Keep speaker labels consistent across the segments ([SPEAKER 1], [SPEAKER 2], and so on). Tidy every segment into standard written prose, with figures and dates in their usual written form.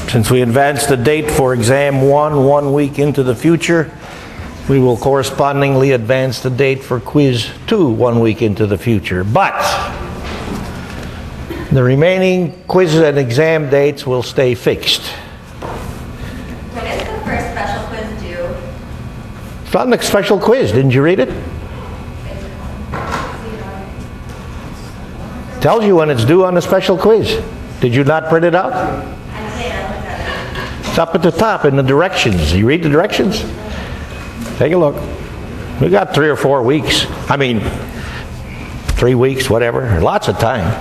[SPEAKER 1] Since we advanced the date for exam 1 week into the future, we will correspondingly advance the date for quiz 2 1 week into the future. But the remaining quiz and exam dates will stay fixed.
[SPEAKER 2] When is the first special quiz due?
[SPEAKER 1] It's not a special quiz. Didn't you read it? Tells you when it's due on the special quiz. Did you not print it out? It's up at the top in the directions. You read the directions? Take a look. We got 3 or 4 weeks. 3 weeks, whatever. Lots of time.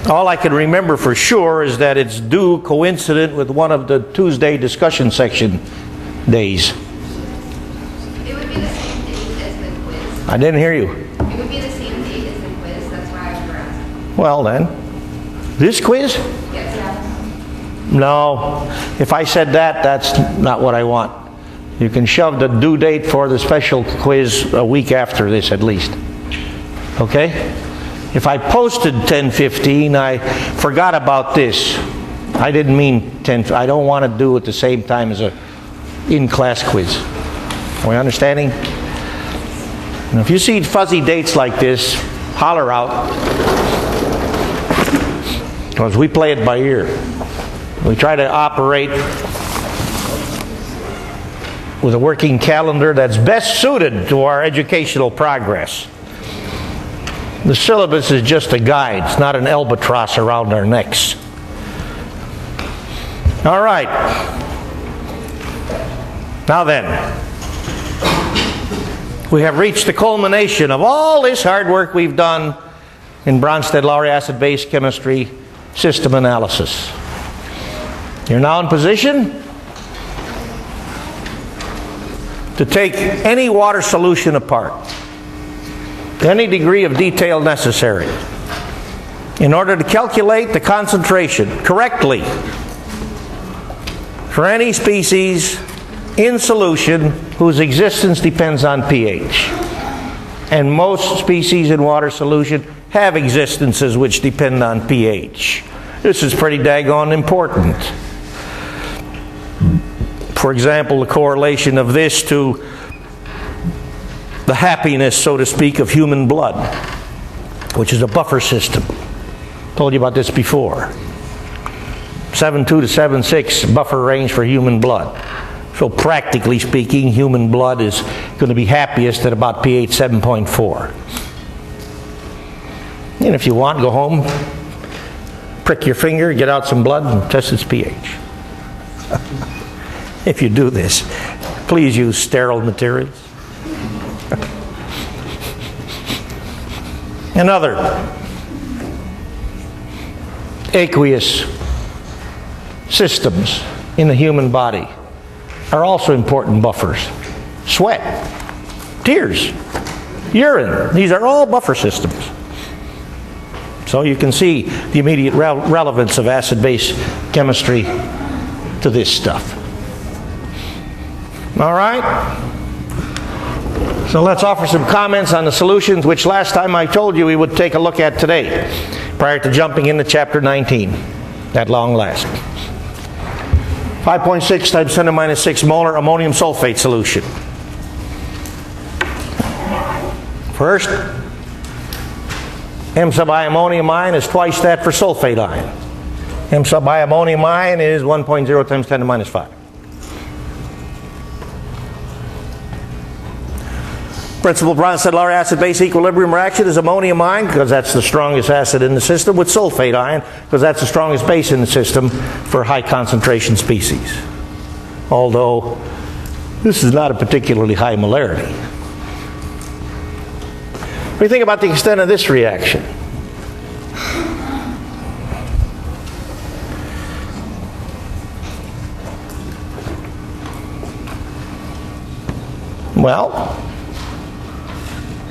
[SPEAKER 1] All I can remember for sure is that it's due coincident with one of the Tuesday discussion section days.
[SPEAKER 2] It would be the same date as the quiz.
[SPEAKER 1] I didn't hear you.
[SPEAKER 2] It would be the same date as the quiz. That's why I was asking.
[SPEAKER 1] Well then, this quiz?
[SPEAKER 2] Yes, yeah.
[SPEAKER 1] No. If I said that, that's not what I want. You can shove the due date for the special quiz a week after this at least. Okay? If I posted 10:15, I forgot about this. I didn't mean 10. I don't want to do it the same time as a in-class quiz. Are we understanding? And if you see fuzzy dates like this, holler out. Because we play it by ear. We try to operate with a working calendar that's best suited to our educational progress. The syllabus is just a guide. It's not an albatross around our necks. All right. Now then, we have reached the culmination of all this hard work we've done in Bronsted-Lowry acid-base chemistry system analysis. You're now in position to take any water solution apart, any degree of detail necessary, in order to calculate the concentration correctly for any species in solution whose existence depends on pH. And most species in water solution have existences which depend on pH. This is pretty daggone important. For example, the correlation of this to the happiness, so to speak, of human blood, which is a buffer system. Told you about this before. 7.2 to 7.6 buffer range for human blood. So practically speaking, human blood is going to be happiest at about pH 7.4. And if you want, go home, prick your finger, get out some blood, and test its pH. If you do this, please use sterile materials. And other aqueous systems in the human body are also important buffers. Sweat, tears, urine, these are all buffer systems. So you can see the immediate relevance of acid-base chemistry to this stuff. All right? So let's offer some comments on the solutions which last time I told you we would take a look at today, prior to jumping into chapter 19, at long last. 5.6 times 10 to minus 6 molar ammonium sulfate solution. First, M sub I ammonium ion is twice that for sulfate ion. M sub I ammonium ion is 1.0 times 10 to minus 5. Principal Bronsted-Lowry acid-base equilibrium reaction is ammonium ion, because that's the strongest acid in the system, with sulfate ion, because that's the strongest base in the system for high concentration species. Although, this is not a particularly high molarity. What do you think about the extent of this reaction? Well,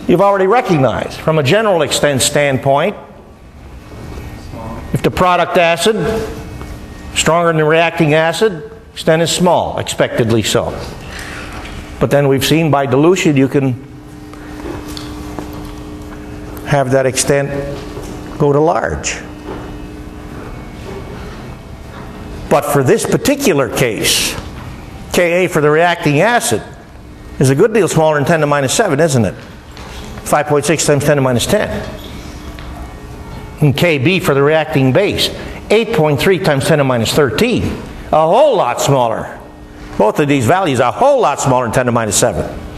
[SPEAKER 1] you've already recognized, from a general extent standpoint, if the product acid stronger than the reacting acid, extent is small, expectedly so. But then we've seen by dilution you can have that extent go to large. But for this particular case, Ka for the reacting acid is a good deal smaller than 10 to the minus 7, isn't it? 5.6 times 10 to the minus 10. And Kb for the reacting base, 8.3 times 10 to the minus 13. A whole lot smaller. Both of these values are a whole lot smaller than 10 to the minus 7.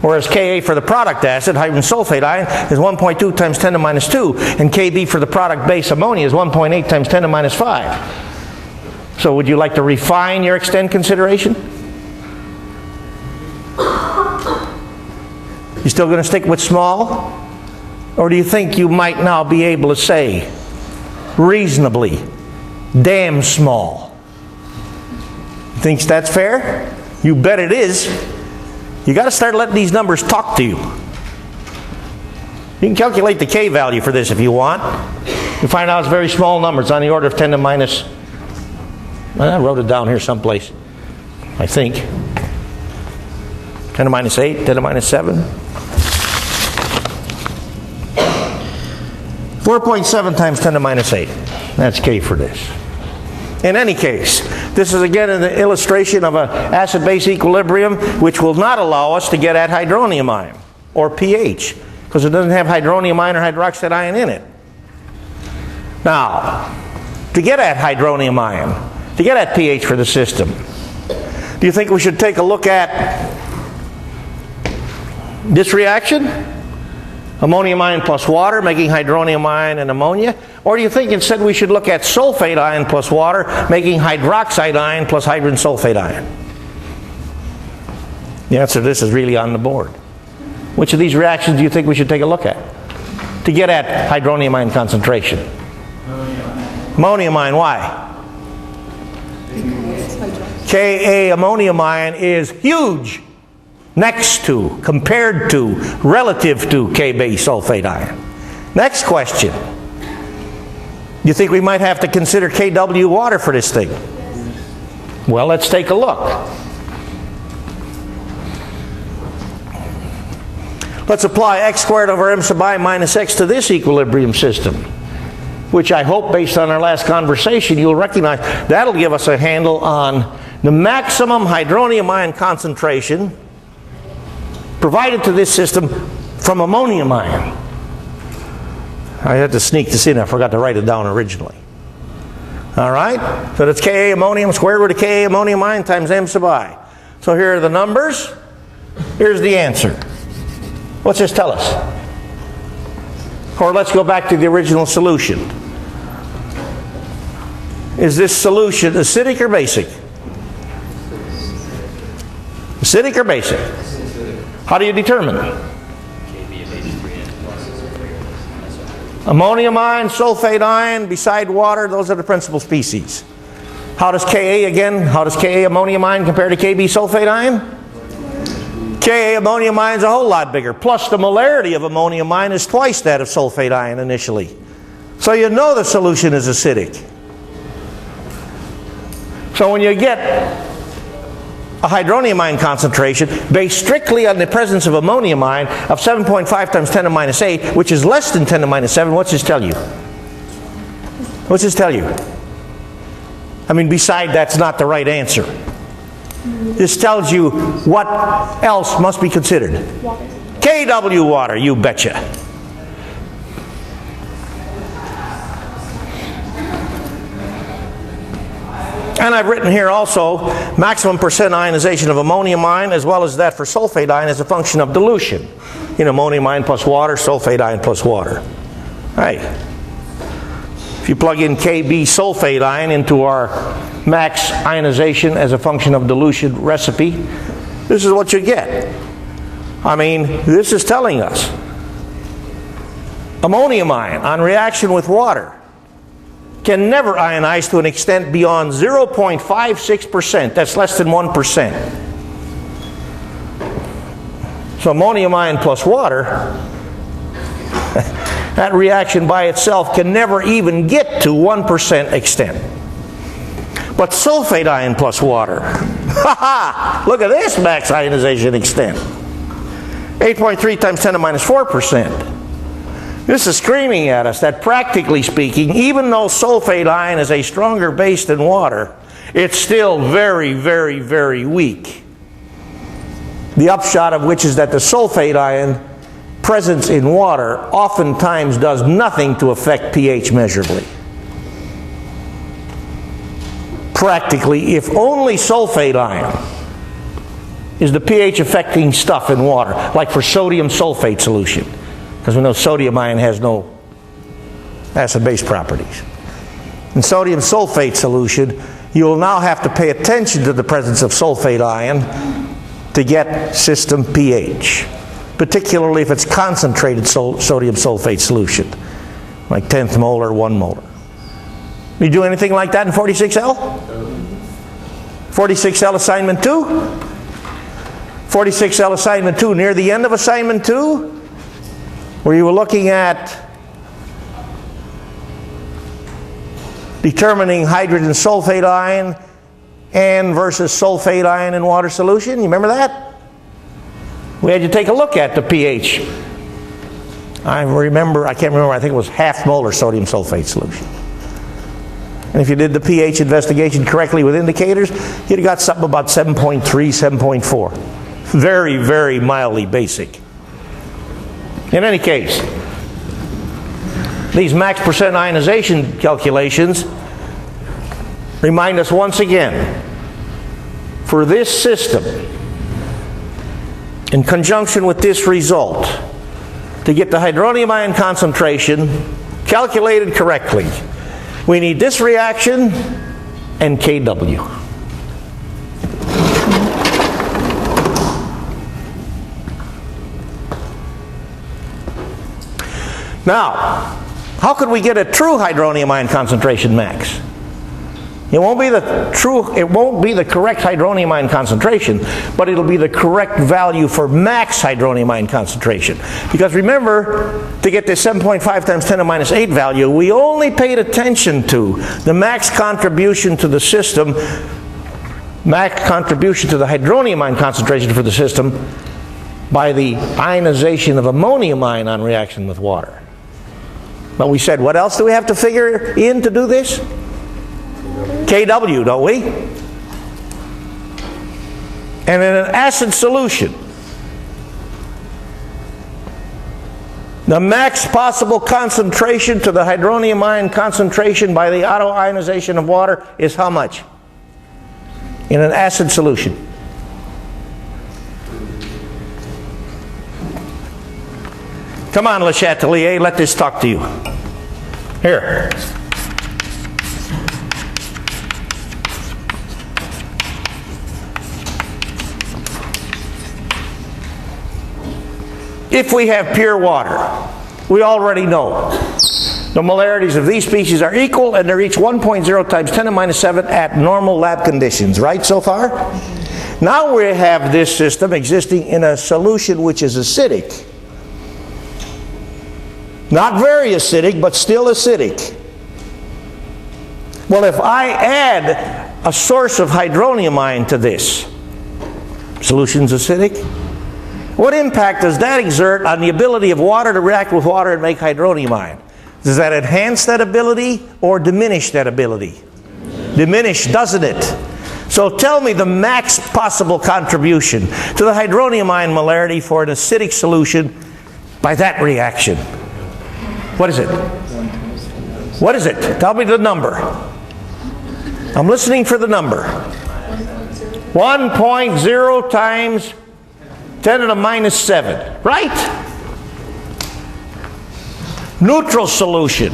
[SPEAKER 1] Whereas Ka for the product acid, hydrogen sulfate ion, is 1.2 times 10 to the minus 2. And Kb for the product base ammonia is 1.8 times 10 to the minus 5. So would you like to refine your extent consideration? You still going to stick with small? Or do you think you might now be able to say, reasonably, damn small? Thinks that's fair? You bet it is. You got to start letting these numbers talk to you. You can calculate the K value for this if you want. You find out it's very small numbers on the order of 10 to the minus. I wrote it down here someplace, I think. 10 to the minus 8, 10 to the minus 7. 4.7 times 10 to the minus 8. That's K for this. In any case, this is again an illustration of an acid-base equilibrium which will not allow us to get at hydronium ion, or pH, because it doesn't have hydronium ion or hydroxide ion in it. Now, to get at hydronium ion, to get at pH for the system, do you think we should take a look at this reaction? Ammonium ion plus water making hydronium ion and ammonia? Or do you think instead we should look at sulfate ion plus water making hydroxide ion plus hydrogen sulfate ion? The answer to this is really on the board. Which of these reactions do you think we should take a look at to get at hydronium ion concentration? Ammonium ion, why? Ka ammonium ion is huge next to, compared to, relative to K-base sulfate ion. Next question. You think we might have to consider Kw water for this thing? Well, let's take a look. Let's apply x squared over m sub I minus x to this equilibrium system, which I hope, based on our last conversation, you'll recognize that'll give us a handle on the maximum hydronium ion concentration provided to this system from ammonium ion. I had to sneak this in. I forgot to write it down originally. All right? So that's Ka ammonium squared root of Ka ammonium ion times m sub I. So here are the numbers. Here's the answer. What's this tell us? Or let's go back to the original solution. Is this solution acidic or basic? Acidic or basic? How do you determine? Ammonium ion, sulfate ion, beside water, those are the principal species. How does Ka again? How does Ka ammonium ion compare to Kb sulfate ion? Ka ammonium ion is a whole lot bigger. Plus the molarity of ammonium ion is twice that of sulfate ion initially. So you know the solution is acidic. So when you get a hydronium ion concentration based strictly on the presence of ammonium ion of 7.5 times 10 to the minus 8, which is less than 10 to the minus 7, what's this tell you? What's this tell you? I mean, beside that's not the right answer. This tells you what else must be considered. Water. Kw water, you betcha. And I've written here also maximum percent ionization of ammonium ion as well as that for sulfate ion as a function of dilution. In ammonium ion plus water, sulfate ion plus water. Right. If you plug in Kb sulfate ion into our max ionization as a function of dilution recipe, this is what you get. I mean, this is telling us ammonium ion on reaction with water can never ionize to an extent beyond 0.56%. That's less than 1%. So ammonium ion plus water, that reaction by itself can never even get to 1% extent. But sulfate ion plus water, look at this max ionization extent. 8.3 times 10 to the minus 4%. This is screaming at us that practically speaking, even though sulfate ion is a stronger base than water, it's still very, very, very weak. The upshot of which is that the sulfate ion presence in water oftentimes does nothing to affect pH measurably. Practically, if only sulfate ion is the pH affecting stuff in water, like for sodium sulfate solution, because we know sodium ion has no acid-base properties. In sodium sulfate solution, you will now have to pay attention to the presence of sulfate ion to get system pH, particularly if it's concentrated sodium sulfate solution, like 10th molar, 1 molar. You do anything like that in 46L? 46L assignment 2? 46L assignment 2, near the end of assignment 2, where you were looking at determining hydrogen sulfate ion and versus sulfate ion in water solution. You remember that? We had you take a look at the pH. I can't remember, I think it was half molar sodium sulfate solution. And if you did the pH investigation correctly with indicators, you'd have got something about 7.3, 7.4. Very, very mildly basic. In any case, these max percent ionization calculations remind us once again, for this system, in conjunction with this result, to get the hydronium ion concentration calculated correctly, we need this reaction and Kw. Now, how could we get a true hydronium ion concentration max? It won't be the correct hydronium ion concentration, but it'll be the correct value for max hydronium ion concentration. Because remember, to get this 7.5 times 10 to the minus 8 value, we only paid attention to the max contribution to the system, max contribution to the hydronium ion concentration for the system by the ionization of ammonium ion on reaction with water. But we said, what else do we have to figure in to do this? Kw, don't we? And in an acid solution, the max possible concentration to the hydronium ion concentration by the auto-ionization of water is how much? In an acid solution. Come on, Le Chatelier, let this talk to you. Here. If we have pure water, we already know the molarities of these species are equal and they're each 1.0 times 10 to the minus 7 at normal lab conditions, right so far? Now we have this system existing in a solution which is acidic. Not very acidic, but still acidic. Well, if I add a source of hydronium ion to this, solution's acidic, what impact does that exert on the ability of water to react with water and make hydronium ion? Does that enhance that ability or diminish that ability? Diminish, doesn't it? So tell me the max possible contribution to the hydronium ion molarity for an acidic solution by that reaction. What is it? What is it? Tell me the number. I'm listening for the number. 1.0 times 10 to the minus 7, right? Neutral solution.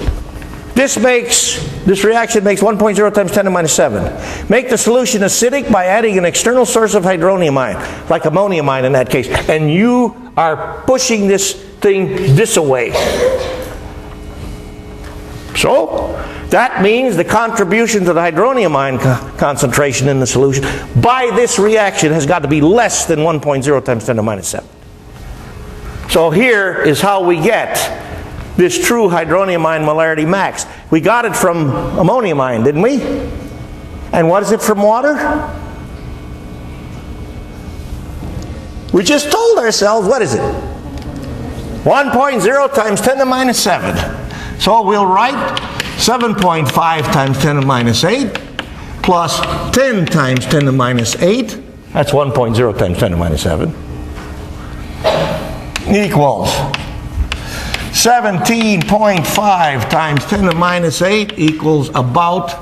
[SPEAKER 1] This reaction makes 1.0 times 10 to the minus 7. Make the solution acidic by adding an external source of hydronium ion, like ammonium ion in that case. And you are pushing this thing this away. So, that means the contribution to the hydronium ion concentration in the solution by this reaction has got to be less than 1.0 times 10 to the minus 7. So here is how we get this true hydronium ion molarity max. We got it from ammonium ion, didn't we? And what is it from water? We just told ourselves, what is it? 1.0 times 10 to the minus 7. So we'll write 7.5 times 10 to the minus 8 plus 10 times 10 to the minus 8. That's 1.0 times 10 to the minus 7. Equals 17.5 times 10 to the minus 8 equals about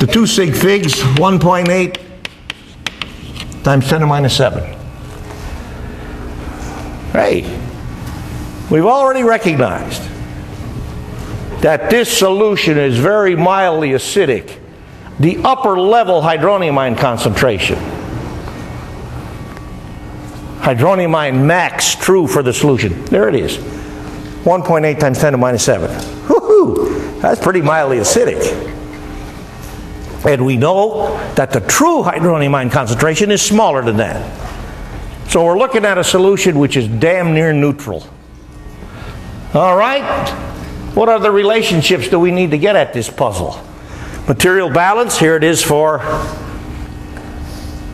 [SPEAKER 1] the 2 sig figs, 1.8 times 10 to the minus 7. Hey, we've already recognized that this solution is very mildly acidic. The upper level hydronium ion concentration. Hydronium ion max true for the solution. There it is. 1.8 times 10 to the minus 7. Woohoo! That's pretty mildly acidic. And we know that the true hydronium ion concentration is smaller than that. So we're looking at a solution which is damn near neutral. All right? What other relationships do we need to get at this puzzle? Material balance, here it is for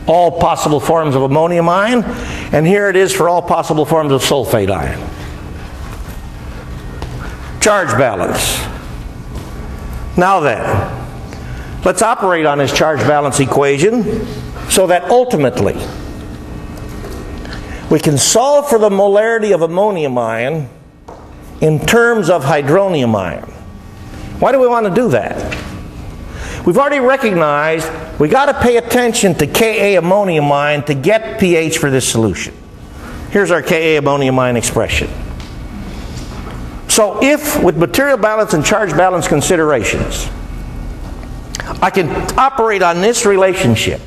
[SPEAKER 1] all possible forms of ammonium ion, and here it is for all possible forms of sulfate ion. Charge balance. Now then, let's operate on this charge balance equation so that ultimately we can solve for the molarity of ammonium ion in terms of hydronium ion. Why do we want to do that? We've already recognized we got to pay attention to Ka ammonium ion to get pH for this solution. Here's our Ka ammonium ion expression. So if, with material balance and charge balance considerations, I can operate on this relationship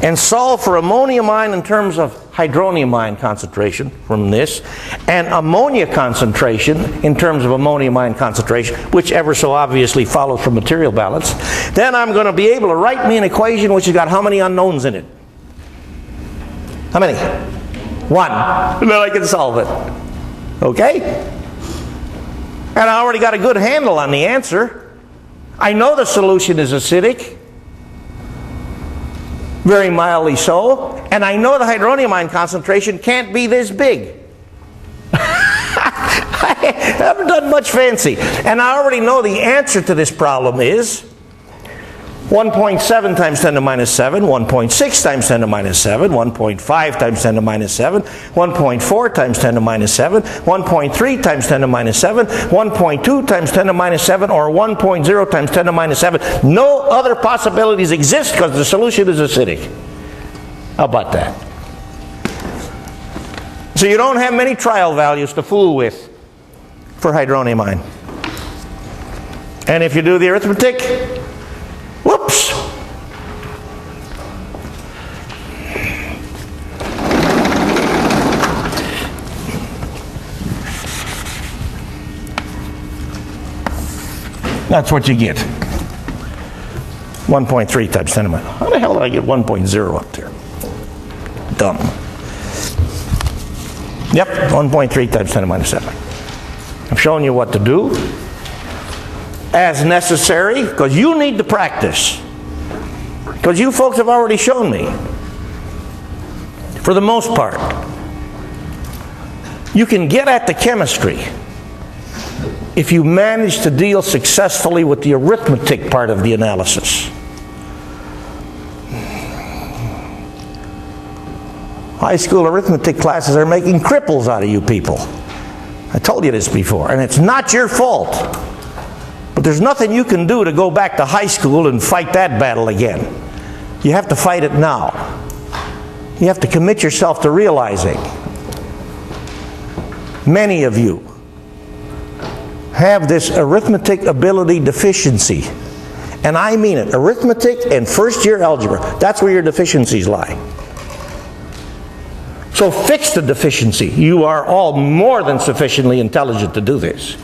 [SPEAKER 1] and solve for ammonium ion in terms of hydronium ion concentration from this, and ammonia concentration in terms of ammonium ion concentration, which ever so obviously follows from material balance, then I'm going to be able to write me an equation which has got how many unknowns in it? How many? 1. And then I can solve it. Okay? And I already got a good handle on the answer. I know the solution is acidic. Very mildly so, and I know the hydronium ion concentration can't be this big. I haven't done much fancy. And I already know the answer to this problem is 1.7 times 10 to the minus 7, 1.6 times 10 to the minus 7, 1.5 times 10 to the minus 7, 1.4 times 10 to the minus 7, 1.3 times 10 to the minus 7, 1.2 times 10 to the minus 7, or 1.0 times 10 to the minus 7. No other possibilities exist because the solution is acidic. How about that? So you don't have many trial values to fool with for hydronium ion. And if you do the arithmetic, whoops! That's what you get. 1.3 times 10 to the minus. How the hell did I get 1.0 up there? Dumb. Yep, 1.3 times 10 to the minus 7. I've shown you what to do as necessary, because you need to practice. Because you folks have already shown me, for the most part, you can get at the chemistry if you manage to deal successfully with the arithmetic part of the analysis. High school arithmetic classes are making cripples out of you people. I told you this before, and it's not your fault. But there's nothing you can do to go back to high school and fight that battle again. You have to fight it now. You have to commit yourself to realizing many of you have this arithmetic ability deficiency. And I mean it. Arithmetic and first year algebra. That's where your deficiencies lie. So fix the deficiency. You are all more than sufficiently intelligent to do this.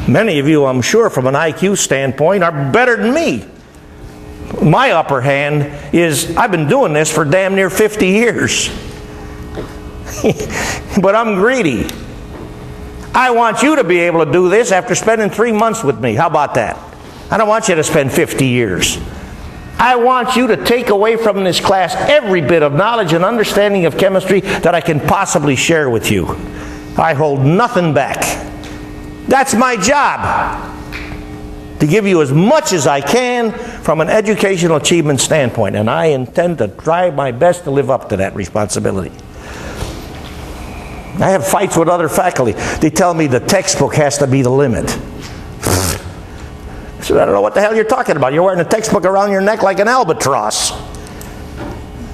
[SPEAKER 1] Many of you, I'm sure, from an IQ standpoint, are better than me. My upper hand is, I've been doing this for damn near 50 years. But I'm greedy. I want you to be able to do this after spending 3 months with me. How about that? I don't want you to spend 50 years. I want you to take away from this class every bit of knowledge and understanding of chemistry that I can possibly share with you. I hold nothing back. That's my job, to give you as much as I can from an educational achievement standpoint, and I intend to try my best to live up to that responsibility. I have fights with other faculty. They tell me the textbook has to be the limit. I said, I don't know what the hell you're talking about. You're wearing a textbook around your neck like an albatross.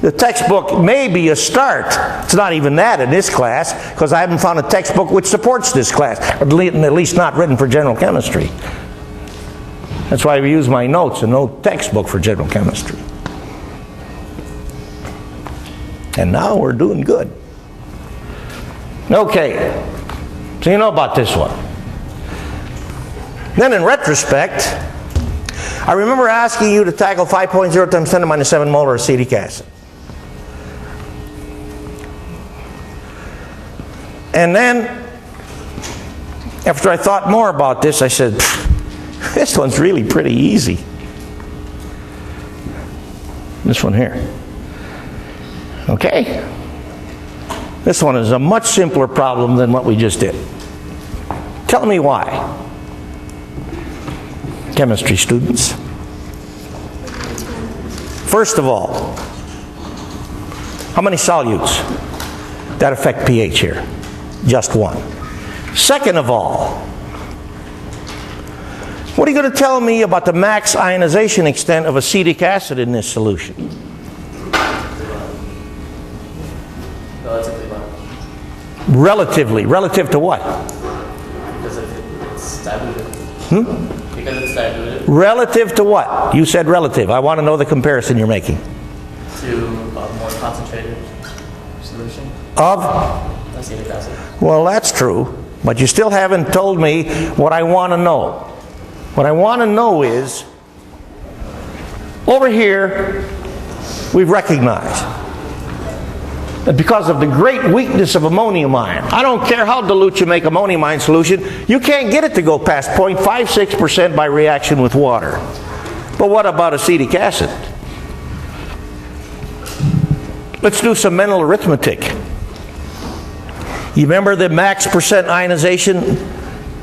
[SPEAKER 1] The textbook may be a start. It's not even that in this class, because I haven't found a textbook which supports this class, at least not written for general chemistry. That's why we use my notes and no textbook for general chemistry. And now we're doing good. Okay, so you know about this one. Then in retrospect, I remember asking you to tackle 5.0 times 10 to minus 7 molar acetic acid. And then, after I thought more about this, I said, this one's really pretty easy. This one here. Okay? This one is a much simpler problem than what we just did. Tell me why. Chemistry students. First of all, how many solutes that affect pH here? Just one. Second of all, what are you going to tell me about the max ionization extent of acetic acid in this solution?
[SPEAKER 3] Relatively low.
[SPEAKER 1] Relatively. Relative to what?
[SPEAKER 3] Because it's diluted. Because it's diluted
[SPEAKER 1] Relative to what? You said relative. I want to know the comparison you're making.
[SPEAKER 3] to a more concentrated solution.
[SPEAKER 1] Of?
[SPEAKER 3] Acetic acid.
[SPEAKER 1] Well, that's true, but you still haven't told me what I want to know. What I want to know is, over here, we've recognized that because of the great weakness of ammonium ion, I don't care how dilute you make ammonium ion solution, you can't get it to go past 0.56% by reaction with water. But what about acetic acid? Let's do some mental arithmetic. You remember the max percent ionization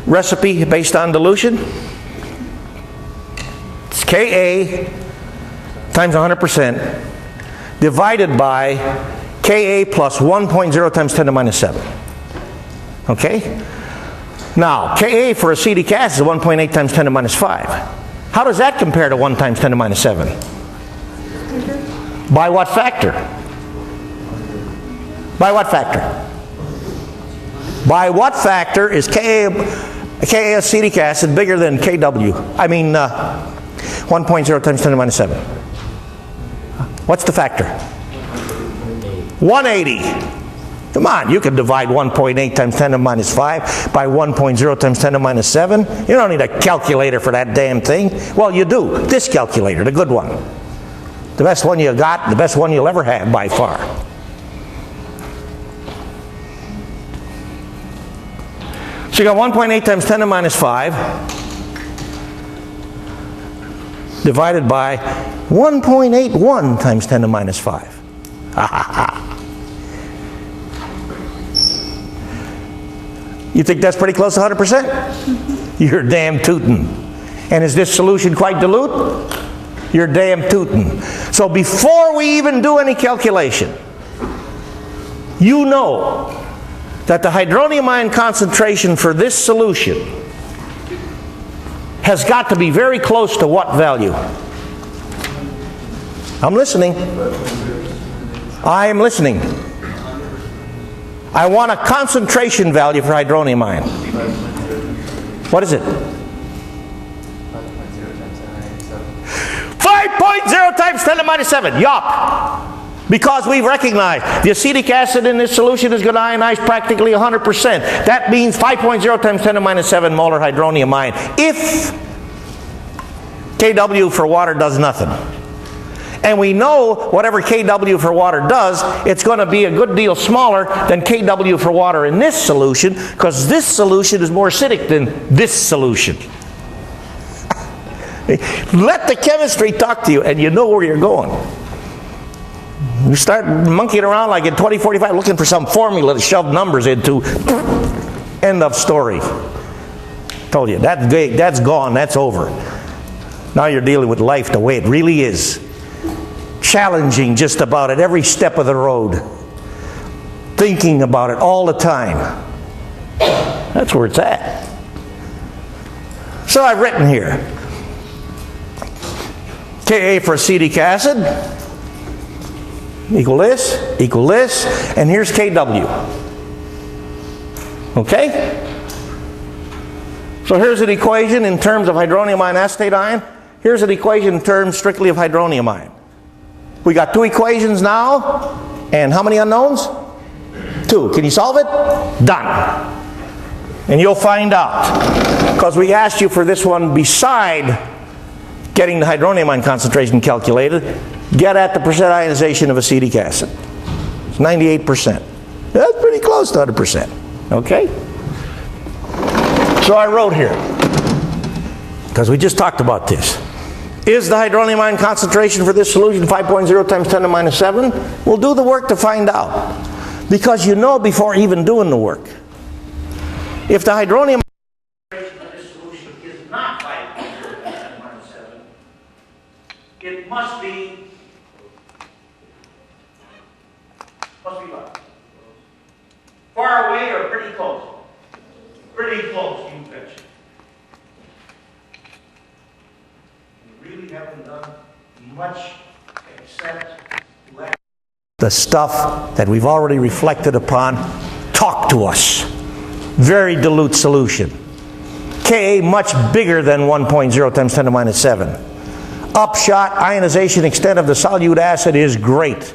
[SPEAKER 1] recipe based on dilution? It's Ka times 100% divided by Ka plus 1.0 times 10 to the minus 7. Okay? Now, Ka for acetic acid is 1.8 times 10 to the minus 5. How does that compare to 1 times 10 to the minus 7? By what factor? By what factor? By what factor is Ka acetic acid bigger than Kw? I mean, 1.0 times 10 to the minus 7. What's the factor? 180. Come on, you can divide 1.8 times 10 to the minus 5 by 1.0 times 10 to the minus 7. You don't need a calculator for that damn thing. Well, you do. This calculator, the good one. The best one you got, the best one you'll ever have by far. So you got 1.8 times 10 to the minus 5 divided by 1.81 times 10 to the minus 5. You think that's pretty close to 100%? You're damn tootin'. And is this solution quite dilute? You're damn tootin'. So before we even do any calculation, you know that the hydronium ion concentration for this solution has got to be very close to what value? I'm listening. I am listening. I want a concentration value for hydronium ion. What is it? 5.0 times 10 to the minus 7. Yup. Because we've recognized the acetic acid in this solution is going to ionize practically 100%. That means 5.0 times 10 to the minus 7 molar hydronium ion. If Kw for water does nothing. And we know whatever Kw for water does, it's going to be a good deal smaller than Kw for water in this solution, because this solution is more acidic than this solution. Let the chemistry talk to you, and you know where you're going. You start monkeying around like at 2045 looking for some formula to shove numbers into. End of story. Told you, that's gone, that's over. Now you're dealing with life the way it really is. Challenging just about at every step of the road. Thinking about it all the time. That's where it's at. So I've written here. Ka for acetic acid equal this, and here's Kw. Okay? So here's an equation in terms of hydronium ion acetate ion. Here's an equation in terms strictly of hydronium ion. We got two equations now, and how many unknowns? 2. Can you solve it? Done. And you'll find out. Because we asked you for this one beside getting the hydronium ion concentration calculated, get at the percent ionization of acetic acid. It's 98%. That's pretty close to 100%. Okay? So I wrote here, because we just talked about this. Is the hydronium ion concentration for this solution 5.0 times 10 to the minus 7? We'll do the work to find out. Because you know before even doing the work. If the hydronium concentration of this solution is not 5.0 times 10 to the minus 7, it must be what? Far away or pretty close? Pretty close, you betcha. We really haven't done much except let the stuff that we've already reflected upon talk to us. Very dilute solution. Ka much bigger than 1.0 times 10 to the minus 7. Upshot ionization extent of the solute acid is great.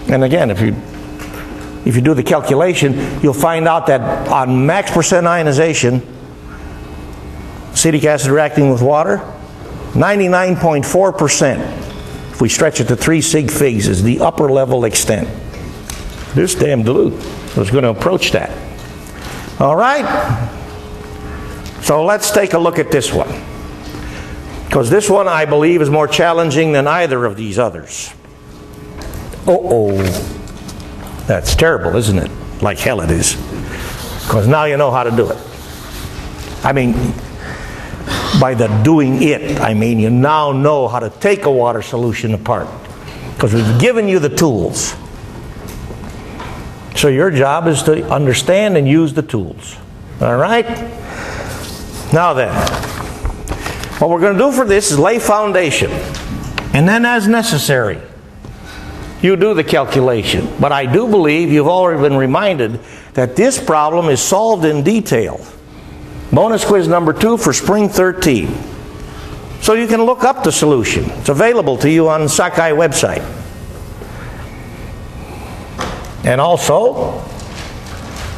[SPEAKER 1] And again, if you do the calculation, you'll find out that on max percent ionization, acetic acid reacting with water, 99.4%, if we stretch it to 3 sig figs, is the upper level extent. This damn dilute was going to approach that. All right? So let's take a look at this one. Because this one, I believe, is more challenging than either of these others. Uh-oh. That's terrible, isn't it? Like hell it is. Because now you know how to do it. I mean, by the doing it, I mean you now know how to take a water solution apart. Because we've given you the tools. So your job is to understand and use the tools. All right? Now then, what we're going to do for this is lay foundation. And then as necessary, you do the calculation. But I do believe you've already been reminded that this problem is solved in detail. Bonus quiz number 2 for spring 13. So you can look up the solution. It's available to you on the Sakai website. And also,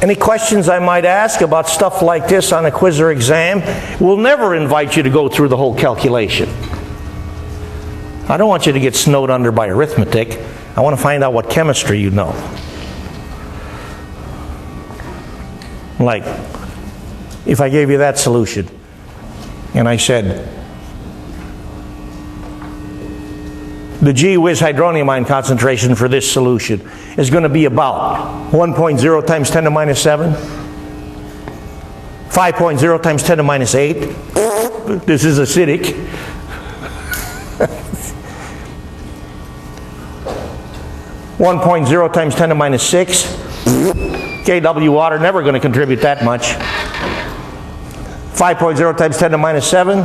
[SPEAKER 1] any questions I might ask about stuff like this on a quiz or exam, we'll never invite you to go through the whole calculation. I don't want you to get snowed under by arithmetic. I want to find out what chemistry you know. Like, if I gave you that solution, and I said, the gee whiz hydronium ion concentration for this solution is going to be about 1.0 times 10 to the minus 7, 5.0 times 10 to the minus 8. This is acidic. 1.0 times 10 to the minus 6. Kw water, never going to contribute that much. 5.0 times 10 to the minus 7.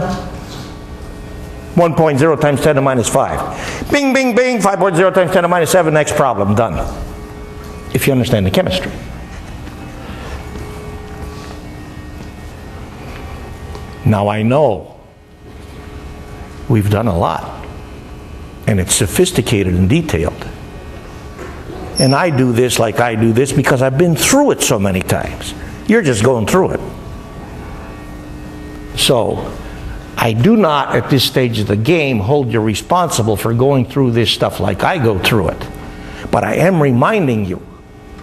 [SPEAKER 1] 1.0 times 10 to the minus 5. Bing, bing, bing. 5.0 times 10 to the minus 7. Next problem. Done. If you understand the chemistry. Now I know we've done a lot. And it's sophisticated and detailed. And I do this like I do this because I've been through it so many times. You're just going through it. So, I do not, at this stage of the game, hold you responsible for going through this stuff like I go through it. But I am reminding you,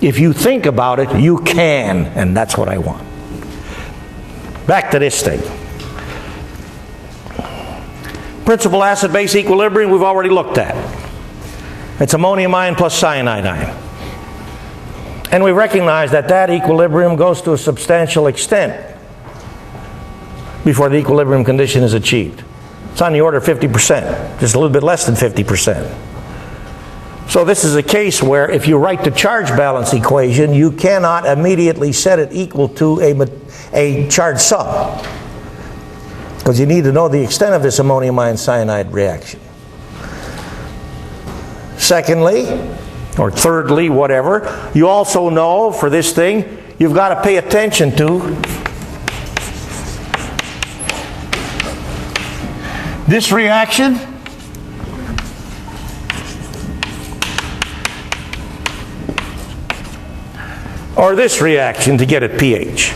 [SPEAKER 1] if you think about it, you can, and that's what I want. Back to this thing. Principal acid-base equilibrium we've already looked at. It's ammonium ion plus cyanide ion. And we recognize that that equilibrium goes to a substantial extent before the equilibrium condition is achieved. It's on the order of 50%, just a little bit less than 50%. So this is a case where if you write the charge balance equation, you cannot immediately set it equal to a charge sum, because you need to know the extent of this ammonium ion cyanide reaction. Secondly, or thirdly, whatever, you also know for this thing, you've got to pay attention to this reaction or this reaction to get at pH.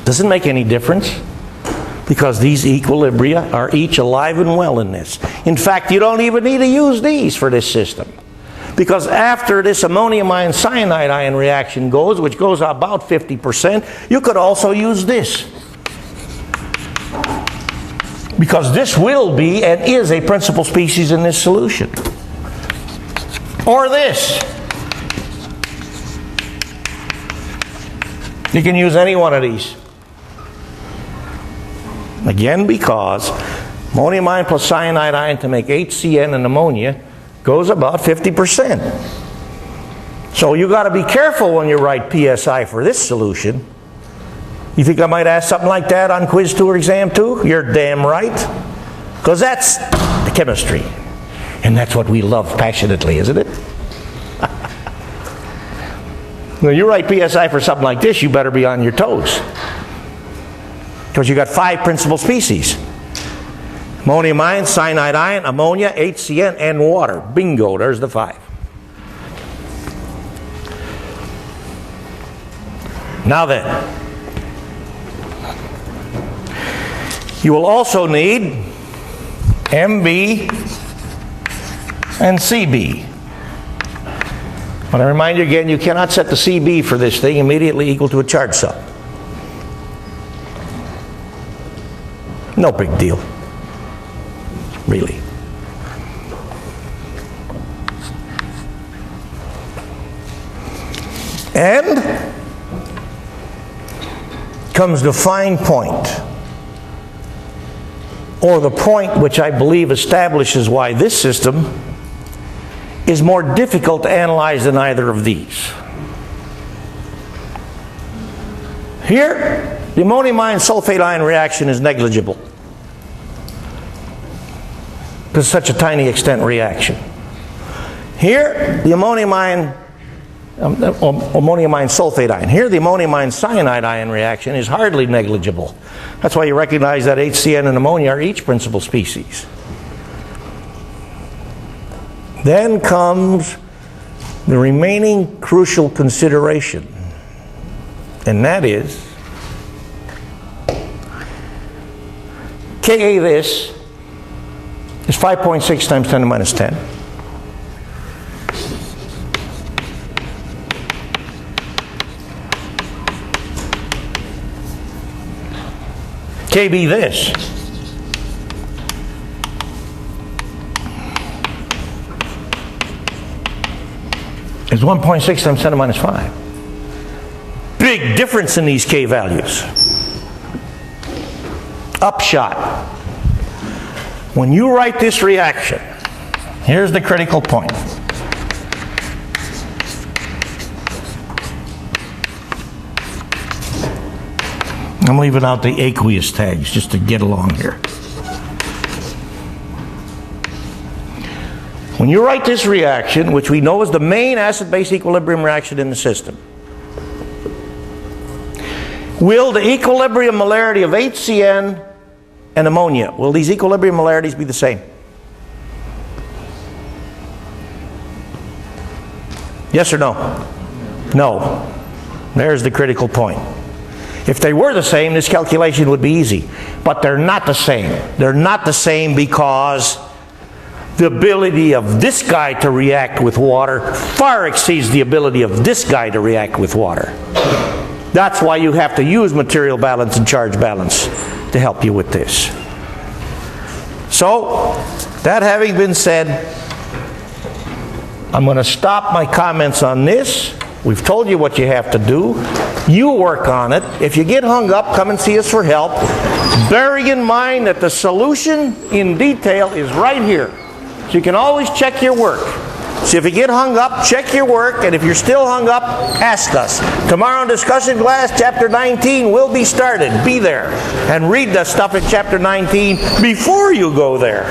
[SPEAKER 1] Doesn't make any difference, because these equilibria are each alive and well in this. In fact, you don't even need to use these for this system, because after this ammonium ion cyanide ion reaction goes, which goes about 50%, you could also use this, because this will be and is a principal species in this solution. Or this. You can use any one of these. Again, because ammonium ion plus cyanide ion to make HCN and ammonia goes about 50%. So you got to be careful when you write PSI for this solution. You think I might ask something like that on quiz 2 or exam 2? You're damn right. Because that's the chemistry. And that's what we love passionately, isn't it? When you write PSI for something like this, you better be on your toes, because you got 5 principal species: ammonium ion, cyanide ion, ammonia, HCN, and water. Bingo, there's the 5. Now then, you will also need MB and CB. But I remind you again, you cannot set the CB for this thing immediately equal to a charge sum. No big deal, really. And comes the fine point, or the point which I believe establishes why this system is more difficult to analyze than either of these. Here, the ammonium ion sulfate ion reaction is negligible, because it's such a tiny extent reaction. Here, the ammonium ion sulfate ion. Here, the ammonium ion cyanide ion reaction is hardly negligible. That's why you recognize that HCN and ammonia are each principal species. Then comes the remaining crucial consideration, and that is Ka this is 5.6 times 10 to the minus 10. KB this is 1.6 times 10 to the minus 5. Big difference in these K values. Upshot. When you write this reaction, here's the critical point. I'm leaving out the aqueous tags just to get along here. When you write this reaction, which we know is the main acid-base equilibrium reaction in the system, will the equilibrium molarity of HCN and ammonia, will these equilibrium molarities be the same? Yes or no? No. There's the critical point. If they were the same, this calculation would be easy. But they're not the same. They're not the same because the ability of this guy to react with water far exceeds the ability of this guy to react with water. That's why you have to use material balance and charge balance to help you with this. So, That having been said, I'm going to stop my comments on this. We've told you what you have to do. You work on it. If you get hung up, come and see us for help. Bearing in mind that the solution in detail is right here. So you can always check your work. So if you get hung up, check your work, and if you're still hung up, ask us. Tomorrow in Discussion Class, Chapter 19 will be started. Be there. And read the stuff in Chapter 19 before you go there.